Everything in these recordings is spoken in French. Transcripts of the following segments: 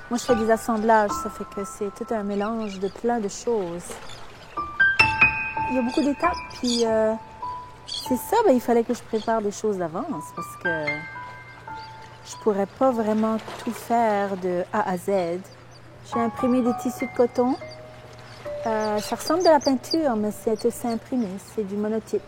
Moi, je fais des assemblages, ça fait que c'est tout un mélange de plein de choses. Il y a beaucoup d'étapes, puis c'est ça, il fallait que je prépare des choses d'avance parce que je pourrais pas vraiment tout faire de A à Z. J'ai imprimé des tissus de coton. Ça ressemble de la peinture, mais c'est aussi imprimé, c'est du monotype.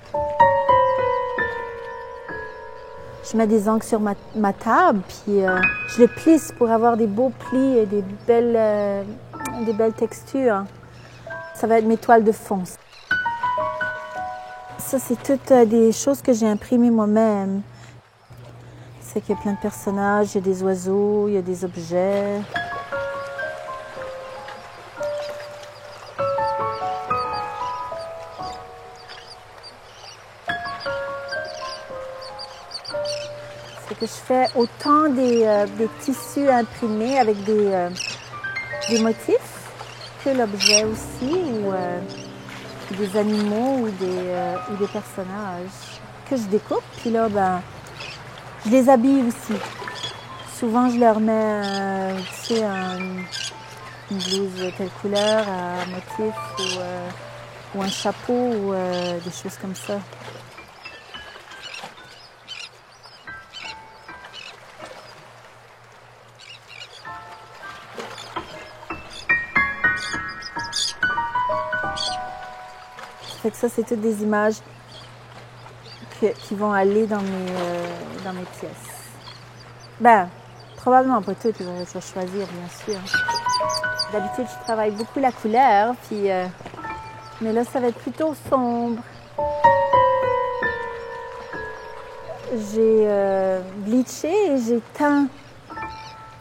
Je mets des encres sur ma table, puis je les plisse pour avoir des beaux plis et des belles textures. Ça va être mes toiles de fond. Ça, c'est toutes des choses que j'ai imprimées moi-même. C'est qu'il y a plein de personnages, il y a des oiseaux, il y a des objets. C'est que je fais autant des tissus imprimés avec des motifs que l'objet aussi, ou des animaux ou des personnages que je découpe. Puis là, je les habille aussi. Souvent, je leur mets, une blouse de telle couleur, un motif ou un chapeau ou des choses comme ça. Fait que ça, c'est toutes des images qui vont aller dans mes pièces. Probablement pas toutes, je vais choisir, bien sûr. D'habitude, je travaille beaucoup la couleur, puis, mais là, ça va être plutôt sombre. J'ai bleaché et j'ai teint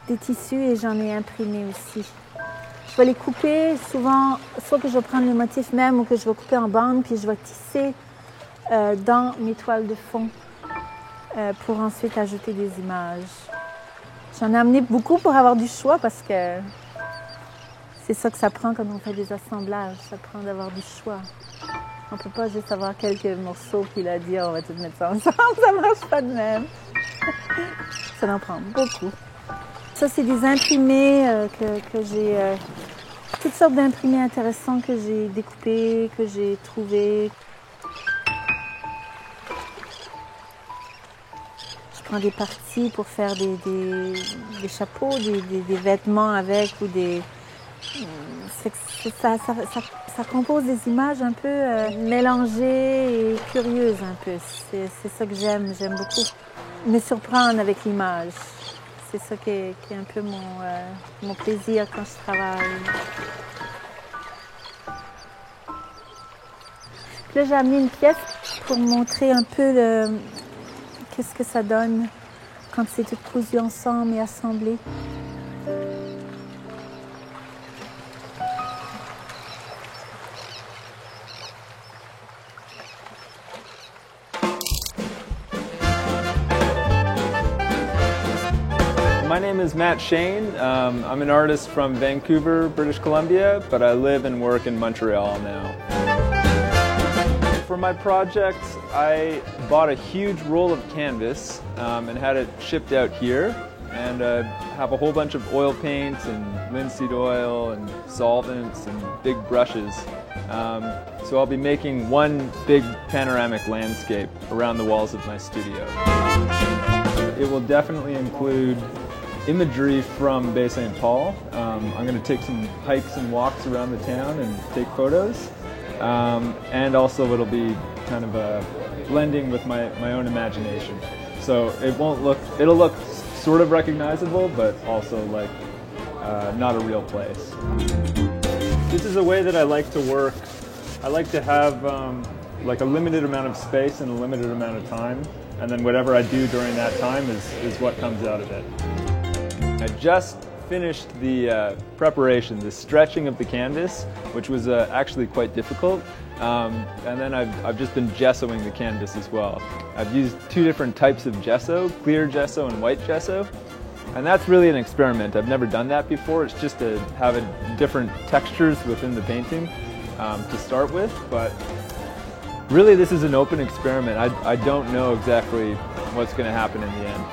des tissus et j'en ai imprimé aussi. Je vais les couper souvent, soit que je vais prendre les motifs même ou que je vais couper en bandes, puis je vais tisser dans mes toiles de fond pour ensuite ajouter des images. J'en ai amené beaucoup pour avoir du choix parce que c'est ça que ça prend quand on fait des assemblages, ça prend d'avoir du choix. On ne peut pas juste avoir quelques morceaux puis là dire on va tout mettre ça ensemble, ça ne marche pas de même. Ça en prend beaucoup. Ça, c'est des imprimés que j'ai... toutes sortes d'imprimés intéressants que j'ai découpés, que j'ai trouvés. Je prends des parties pour faire des chapeaux, des vêtements avec ou des... Ça compose des images un peu mélangées et curieuses un peu. C'est ça que j'aime beaucoup. Me surprendre avec l'image. C'est ça qui est un peu mon plaisir quand je travaille. Là, j'ai amené une pièce pour montrer un peu qu'est-ce que ça donne quand c'est tout cousu ensemble et assemblé. My name is Matt Shane. I'm an artist from Vancouver, British Columbia, but I live and work in Montreal now. For my project, I bought a huge roll of canvas and had it shipped out here, and have a whole bunch of oil paints and linseed oil and solvents and big brushes. So I'll be making one big panoramic landscape around the walls of my studio. It will definitely include imagery from Bay St. Paul. I'm going to take some hikes and walks around the town and take photos. And also it'll be kind of a blending with my own imagination. So it'll look sort of recognizable, but also like not a real place. This is a way that I like to work. I like to have like a limited amount of space and a limited amount of time, and then whatever I do during that time is what comes out of it. I just finished the preparation, the stretching of the canvas, which was actually quite difficult. And then I've just been gessoing the canvas as well. I've used two different types of gesso, clear gesso and white gesso. And that's really an experiment. I've never done that before. It's just to have different textures within the painting to start with. But really this is an open experiment. I don't know exactly what's going to happen in the end.